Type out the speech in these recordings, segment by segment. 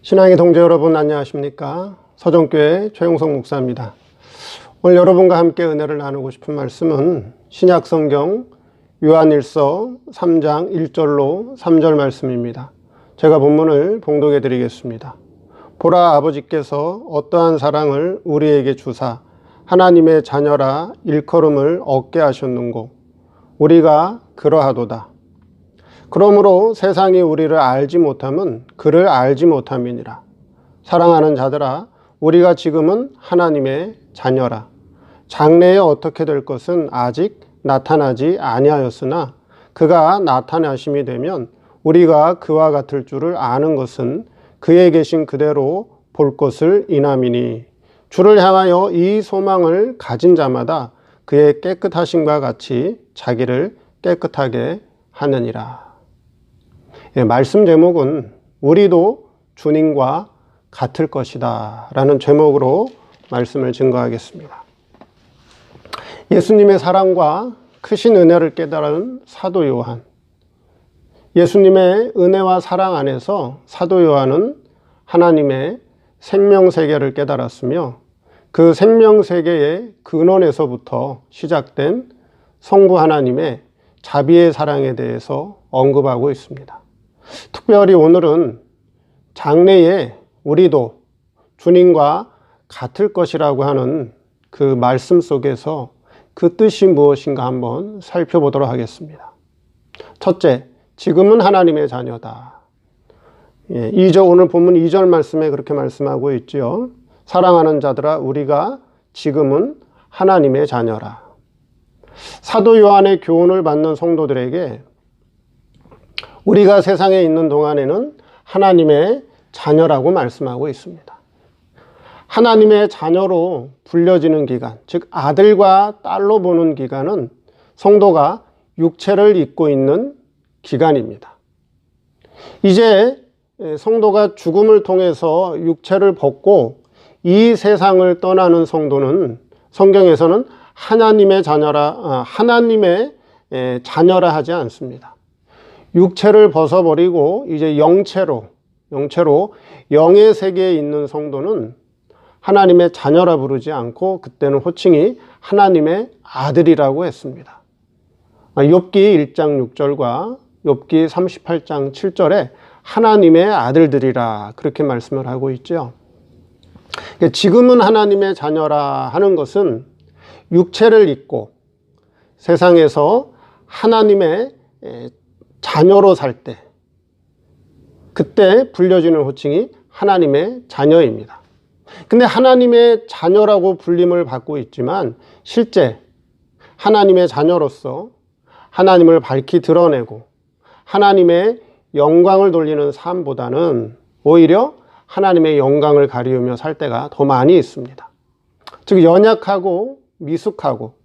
신앙의 동지 여러분 안녕하십니까? 서정교회 최용성 목사입니다. 오늘 여러분과 함께 은혜를 나누고 싶은 말씀은 신약성경 요한일서 3장 1절로 3절 말씀입니다. 제가 본문을 봉독해 드리겠습니다. 보라, 아버지께서 어떠한 사랑을 우리에게 주사 하나님의 자녀라 일컬음을 얻게 하셨는고 우리가 그러하도다. 그러므로 세상이 우리를 알지 못함은 그를 알지 못함이니라. 사랑하는 자들아, 우리가 지금은 하나님의 자녀라. 장래에 어떻게 될 것은 아직 나타나지 아니하였으나 그가 나타나심이 되면 우리가 그와 같을 줄을 아는 것은 그에 계신 그대로 볼 것을 인함이니, 주를 향하여 이 소망을 가진 자마다 그의 깨끗하심과 같이 자기를 깨끗하게 하느니라. 말씀 제목은 우리도 주님과 같을 것이다 라는 제목으로 말씀을 증거하겠습니다. 예수님의 사랑과 크신 은혜를 깨달은 사도 요한. 예수님의 은혜와 사랑 안에서 사도 요한은 하나님의 생명세계를 깨달았으며 그 생명세계의 근원에서부터 시작된 성부 하나님의 자비의 사랑에 대해서 언급하고 있습니다. 특별히 오늘은 장래에 우리도 주님과 같을 것이라고 하는 그 말씀 속에서 그 뜻이 무엇인가 한번 살펴보도록 하겠습니다. 첫째, 지금은 하나님의 자녀다. 오늘 본문 2절 말씀에 그렇게 말씀하고 있지요. 사랑하는 자들아, 우리가 지금은 하나님의 자녀라. 사도 요한의 교훈을 받는 성도들에게 우리가 세상에 있는 동안에는 하나님의 자녀라고 말씀하고 있습니다. 하나님의 자녀로 불려지는 기간, 즉 아들과 딸로 보는 기간은 성도가 육체를 입고 있는 기간입니다. 이제 성도가 죽음을 통해서 육체를 벗고 이 세상을 떠나는 성도는 성경에서는 하나님의 자녀라 하지 않습니다. 육체를 벗어버리고 이제 영체로 영의 세계에 있는 성도는 하나님의 자녀라 부르지 않고 그때는 호칭이 하나님의 아들이라고 했습니다. 욥기 1장 6절과 욥기 38장 7절에 하나님의 아들들이라 그렇게 말씀을 하고 있죠. 지금은 하나님의 자녀라 하는 것은 육체를 입고 세상에서 하나님의 자녀로 살 때, 그때 불려지는 호칭이 하나님의 자녀입니다. 근데 하나님의 자녀라고 불림을 받고 있지만 실제 하나님의 자녀로서 하나님을 밝히 드러내고 하나님의 영광을 돌리는 삶보다는 오히려 하나님의 영광을 가리우며 살 때가 더 많이 있습니다. 즉 연약하고 미숙하고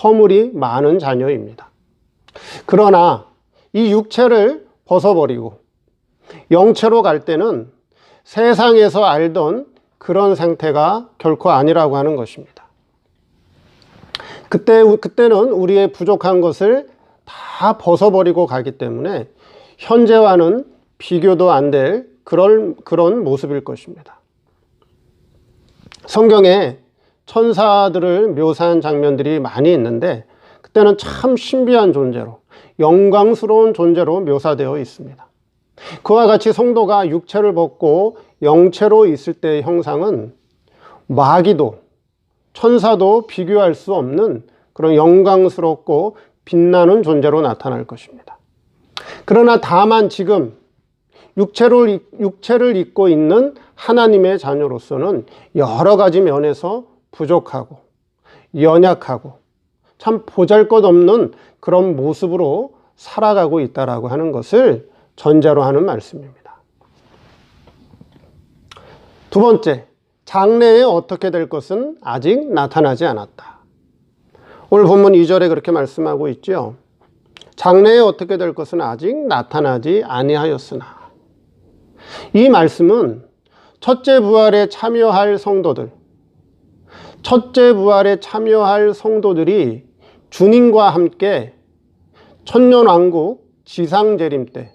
허물이 많은 자녀입니다. 그러나 이 육체를 벗어버리고 영체로 갈 때는 세상에서 알던 그런 상태가 결코 아니라고 하는 것입니다. 그때는 우리의 부족한 것을 다 벗어버리고 가기 때문에 현재와는 비교도 안 될 그런 모습일 것입니다. 성경에 천사들을 묘사한 장면들이 많이 있는데 그때는 참 신비한 존재로 영광스러운 존재로 묘사되어 있습니다. 그와 같이 성도가 육체를 벗고 영체로 있을 때의 형상은 마귀도 천사도 비교할 수 없는 그런 영광스럽고 빛나는 존재로 나타날 것입니다. 그러나 다만 지금 육체를 입고 있는 하나님의 자녀로서는 여러 가지 면에서 부족하고 연약하고 참 보잘것없는 그런 모습으로 살아가고 있다라고 하는 것을 전제로 하는 말씀입니다. 두 번째, 장래에 어떻게 될 것은 아직 나타나지 않았다. 오늘 본문 2절에 그렇게 말씀하고 있죠. 장래에 어떻게 될 것은 아직 나타나지 아니하였으나. 이 말씀은 첫째 부활에 참여할 성도들이 주님과 함께 천년왕국 지상재림 때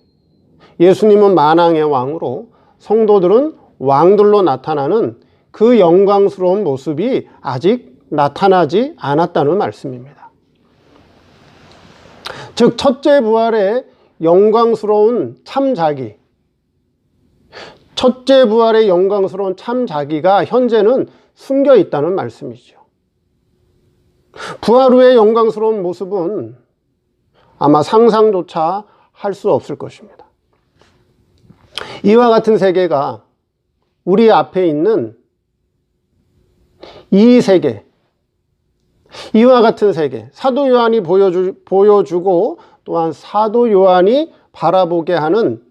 예수님은 만왕의 왕으로 성도들은 왕들로 나타나는 그 영광스러운 모습이 아직 나타나지 않았다는 말씀입니다. 즉 첫째 부활의 영광스러운 참자기, 첫째 부활의 영광스러운 참자기가 현재는 숨겨 있다는 말씀이죠. 부활 후의 영광스러운 모습은 아마 상상조차 할 수 없을 것입니다. 이와 같은 세계가 우리 앞에 있는 이 세계, 이와 같은 세계, 사도 요한이 보여주고 또한 사도 요한이 바라보게 하는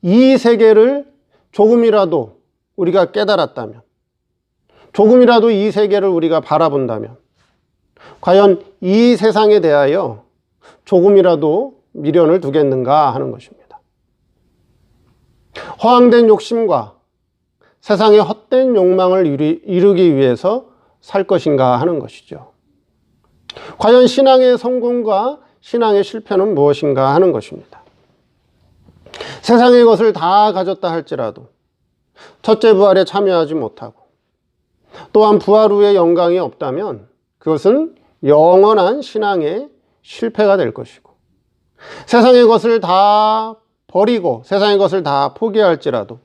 이 세계를 조금이라도 우리가 깨달았다면, 조금이라도 이 세계를 우리가 바라본다면, 과연 이 세상에 대하여 조금이라도 미련을 두겠는가 하는 것입니다. 허황된 욕심과 세상의 헛된 욕망을 이루기 위해서 살 것인가 하는 것이죠. 과연 신앙의 성공과 신앙의 실패는 무엇인가 하는 것입니다. 세상의 것을 다 가졌다 할지라도 첫째 부활에 참여하지 못하고 또한 부활 후의 영광이 없다면 그것은 영원한 신앙의 실패가 될 것이고, 세상의 것을 다 버리고 세상의 것을 다 포기할지라도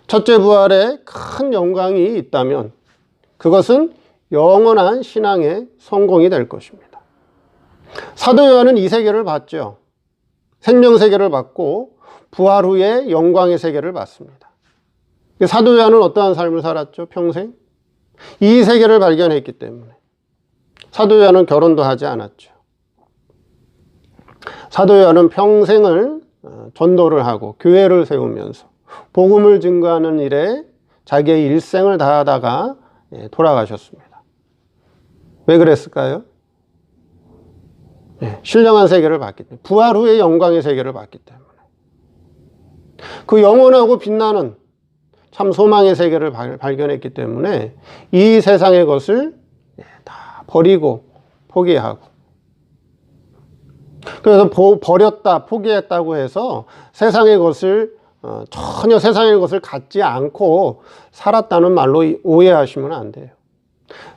첫째 부활에 큰 영광이 있다면 그것은 영원한 신앙의 성공이 될 것입니다. 사도 요한은 이 세계를 봤죠. 생명세계를 봤고 부활 후에 영광의 세계를 봤습니다. 사도 요한은 어떠한 삶을 살았죠? 평생? 이 세계를 발견했기 때문에 사도 요한은 결혼도 하지 않았죠. 사도 요한은 평생을 전도를 하고 교회를 세우면서 복음을 증거하는 일에 자기의 일생을 다하다가 돌아가셨습니다. 왜 그랬을까요? 신령한 세계를 봤기 때문에, 부활 후의 영광의 세계를 봤기 때문에, 그 영원하고 빛나는 참 소망의 세계를 발견했기 때문에 이 세상의 것을 다 버리고 포기하고, 그래서 버렸다 포기했다고 해서 세상의 것을 전혀 세상의 것을 갖지 않고 살았다는 말로 오해하시면 안 돼요.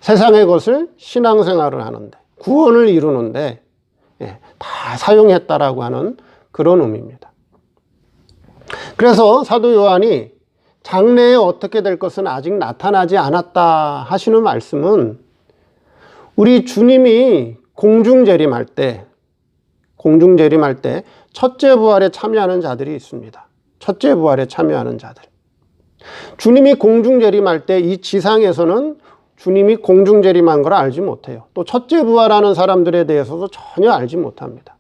세상의 것을 신앙생활을 하는데, 구원을 이루는데 다 사용했다라고 하는 그런 의미입니다. 그래서 사도 요한이 장래에 어떻게 될 것은 아직 나타나지 않았다 하시는 말씀은, 우리 주님이 공중재림할 때 첫째 부활에 참여하는 자들이 있습니다. 첫째 부활에 참여하는 자들. 주님이 공중재림할 때 이 지상에서는 주님이 공중재림한 걸 알지 못해요. 또 첫째 부활하는 사람들에 대해서도 전혀 알지 못합니다.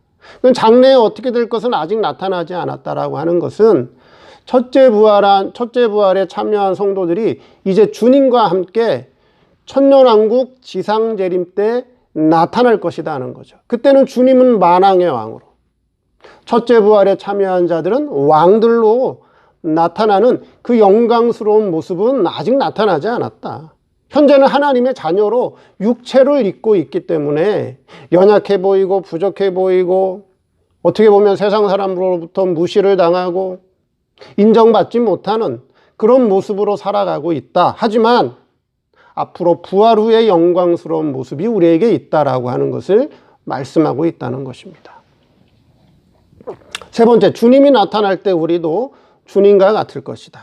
장래에 어떻게 될 것은 아직 나타나지 않았다라고 하는 것은 첫째 부활에 참여한 성도들이 이제 주님과 함께 천년왕국 지상재림 때 나타날 것이다 하는 거죠. 그때는 주님은 만왕의 왕으로, 첫째 부활에 참여한 자들은 왕들로 나타나는 그 영광스러운 모습은 아직 나타나지 않았다. 현재는 하나님의 자녀로 육체를 입고 있기 때문에 연약해 보이고 부족해 보이고 어떻게 보면 세상 사람으로부터 무시를 당하고 인정받지 못하는 그런 모습으로 살아가고 있다. 하지만 앞으로 부활 후의 영광스러운 모습이 우리에게 있다라고 하는 것을 말씀하고 있다는 것입니다. 세 번째, 주님이 나타날 때 우리도 주님과 같을 것이다.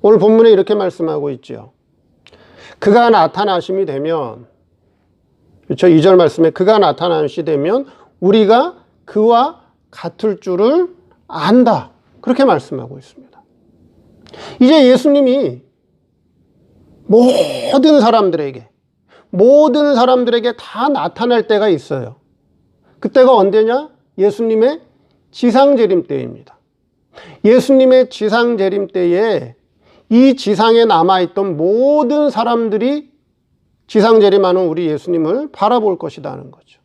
오늘 본문에 이렇게 말씀하고 있죠. 그가 나타나심이 되면, 그렇죠? 2절 말씀에 그가 나타나심이 되면 우리가 그와 같을 줄을 안다. 그렇게 말씀하고 있습니다. 이제 예수님이 모든 사람들에게 다 나타날 때가 있어요. 그때가 언제냐? 예수님의 지상재림 때입니다. 예수님의 지상재림 때에 이 지상에 남아있던 모든 사람들이 지상재림하는 우리 예수님을 바라볼 것이다 하는 거죠.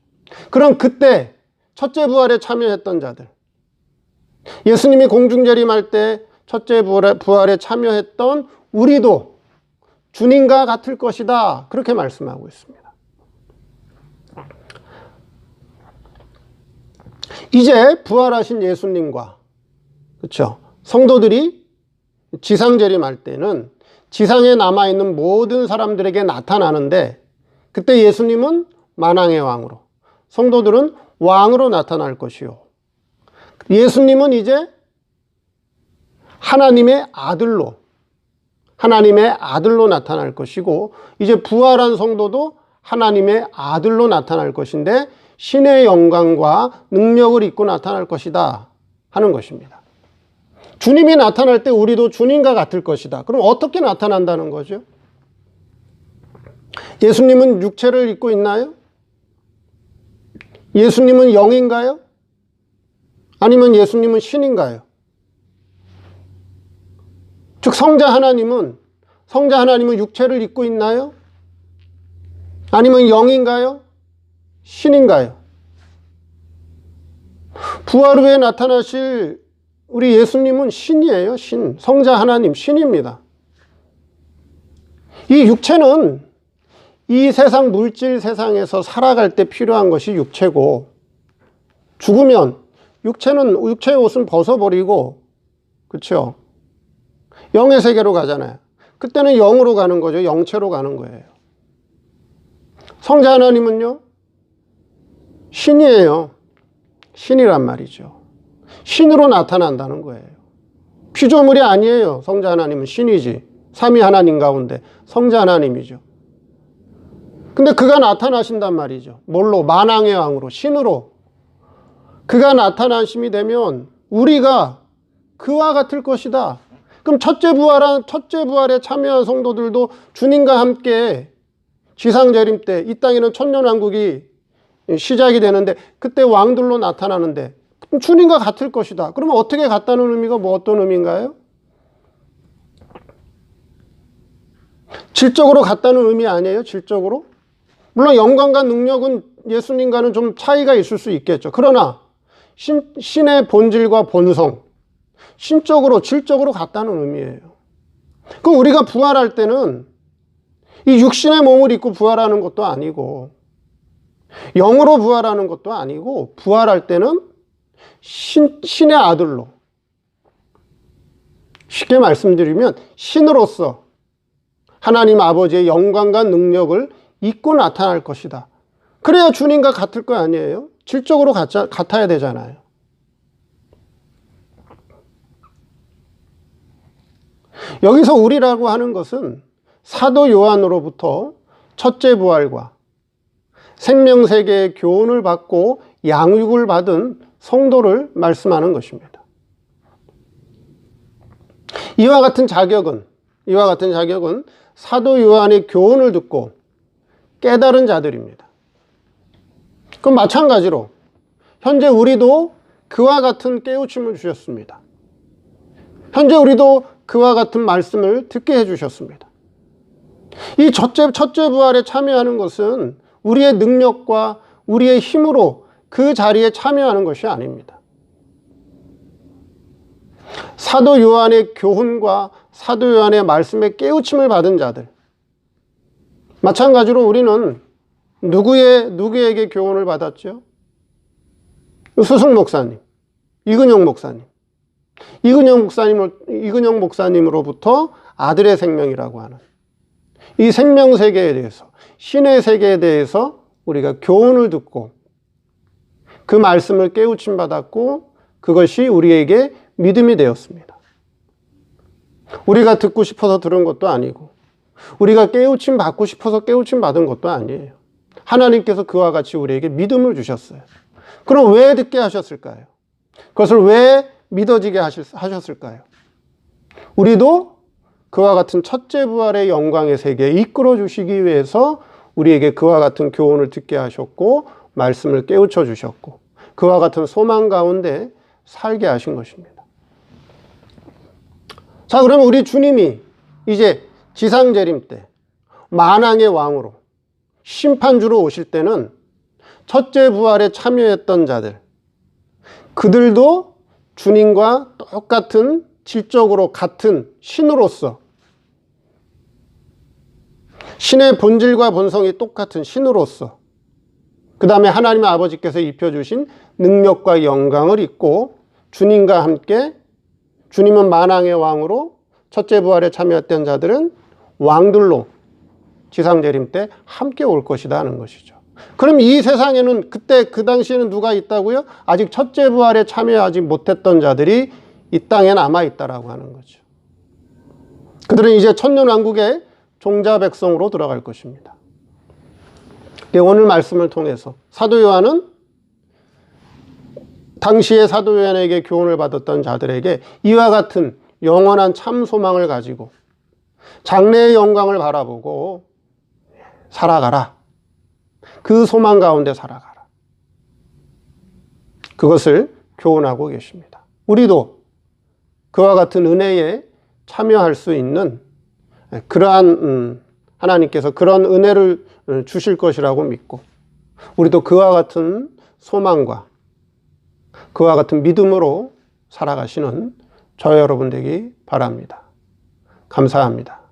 그럼 그때 첫째 부활에 참여했던 자들, 예수님이 공중재림할 때 첫째 부활에 참여했던 우리도 주님과 같을 것이다. 그렇게 말씀하고 있습니다. 이제 부활하신 예수님과, 그렇죠, 성도들이 지상 재림할 때는 지상에 남아있는 모든 사람들에게 나타나는데, 그때 예수님은 만왕의 왕으로, 성도들은 왕으로 나타날 것이요. 예수님은 이제 하나님의 아들로 나타날 것이고, 이제 부활한 성도도 하나님의 아들로 나타날 것인데 신의 영광과 능력을 입고 나타날 것이다 하는 것입니다. 주님이 나타날 때 우리도 주님과 같을 것이다. 그럼 어떻게 나타난다는 거죠? 예수님은 육체를 입고 있나요? 예수님은 영인가요? 아니면 예수님은 신인가요? 즉 성자 하나님은 육체를 입고 있나요? 아니면 영인가요? 신인가요? 부활 후에 나타나실 우리 예수님은 신이에요. 신. 성자 하나님 신입니다. 이 육체는 이 세상 물질 세상에서 살아갈 때 필요한 것이 육체고, 죽으면 육체의 옷은 벗어버리고, 그렇죠? 영의 세계로 가잖아요. 그때는 영으로 가는 거죠. 영체로 가는 거예요. 성자 하나님은요, 신이에요. 신이란 말이죠. 신으로 나타난다는 거예요. 피조물이 아니에요. 성자 하나님은 신이지. 삼위 하나님 가운데 성자 하나님이죠. 근데 그가 나타나신단 말이죠. 뭘로? 만왕의 왕으로, 신으로. 그가 나타나심이 되면 우리가 그와 같을 것이다. 그럼 첫째 부활에 참여한 성도들도 주님과 함께 지상 재림 때, 이 땅에는 천년왕국이 시작이 되는데 그때 왕들로 나타나는데 그럼 주님과 같을 것이다. 그러면 어떻게 같다는 의미가 어떤 의미인가요? 질적으로 같다는 의미 아니에요? 질적으로? 물론 영광과 능력은 예수님과는 좀 차이가 있을 수 있겠죠. 그러나 신의 본질과 본성, 신적으로, 질적으로 같다는 의미예요. 그럼 우리가 부활할 때는 이 육신의 몸을 입고 부활하는 것도 아니고, 영으로 부활하는 것도 아니고, 부활할 때는 신의 아들로, 쉽게 말씀드리면 신으로서 하나님 아버지의 영광과 능력을 입고 나타날 것이다. 그래야 주님과 같을 거 아니에요? 질적으로 같아야 되잖아요. 여기서 우리라고 하는 것은 사도 요한으로부터 첫째 부활과 생명세계의 교훈을 받고 양육을 받은 성도를 말씀하는 것입니다. 이와 같은 자격은 사도 요한의 교훈을 듣고 깨달은 자들입니다. 그럼 마찬가지로 현재 우리도 그와 같은 깨우침을 주셨습니다. 현재 우리도 그와 같은 말씀을 듣게 해주셨습니다. 이 첫째 부활에 참여하는 것은 우리의 능력과 우리의 힘으로 그 자리에 참여하는 것이 아닙니다. 사도 요한의 교훈과 사도 요한의 말씀에 깨우침을 받은 자들, 마찬가지로 우리는 누구에게 교훈을 받았죠? 수승 목사님, 이근영 목사님으로부터 아들의 생명이라고 하는 이 생명세계에 대해서, 신의 세계에 대해서 우리가 교훈을 듣고 그 말씀을 깨우침 받았고 그것이 우리에게 믿음이 되었습니다. 우리가 듣고 싶어서 들은 것도 아니고 우리가 깨우침 받고 싶어서 깨우침 받은 것도 아니에요. 하나님께서 그와 같이 우리에게 믿음을 주셨어요. 그럼 왜 듣게 하셨을까요? 그것을 왜 믿어지게 하셨을까요? 우리도 그와 같은 첫째 부활의 영광의 세계에 이끌어 주시기 위해서 우리에게 그와 같은 교훈을 듣게 하셨고 말씀을 깨우쳐 주셨고 그와 같은 소망 가운데 살게 하신 것입니다. 자, 그러면 우리 주님이 이제 지상 재림 때 만왕의 왕으로 심판주로 오실 때는 첫째 부활에 참여했던 자들, 그들도 주님과 똑같은 질적으로 같은 신으로서, 신의 본질과 본성이 똑같은 신으로서, 그 다음에 하나님 아버지께서 입혀주신 능력과 영광을 입고 주님과 함께, 주님은 만왕의 왕으로 첫째 부활에 참여했던 자들은 왕들로 지상 재림 때 함께 올 것이다 하는 것이죠. 그럼 이 세상에는 그때 그 당시에는 누가 있다고요? 아직 첫째 부활에 참여하지 못했던 자들이 이 땅에 남아 있다라고 하는 거죠. 그들은 이제 천년왕국의 종자 백성으로 들어갈 것입니다. 오늘 말씀을 통해서 사도 요한은 당시에 사도 요한에게 교훈을 받았던 자들에게 이와 같은 영원한 참 소망을 가지고 장래의 영광을 바라보고 살아가라. 그 소망 가운데 살아가라. 그것을 교훈하고 계십니다. 우리도 그와 같은 은혜에 참여할 수 있는 그러한 하나님께서 그런 은혜를 주실 것이라고 믿고 우리도 그와 같은 소망과 그와 같은 믿음으로 살아가시는 저 여러분 되기 바랍니다. 감사합니다.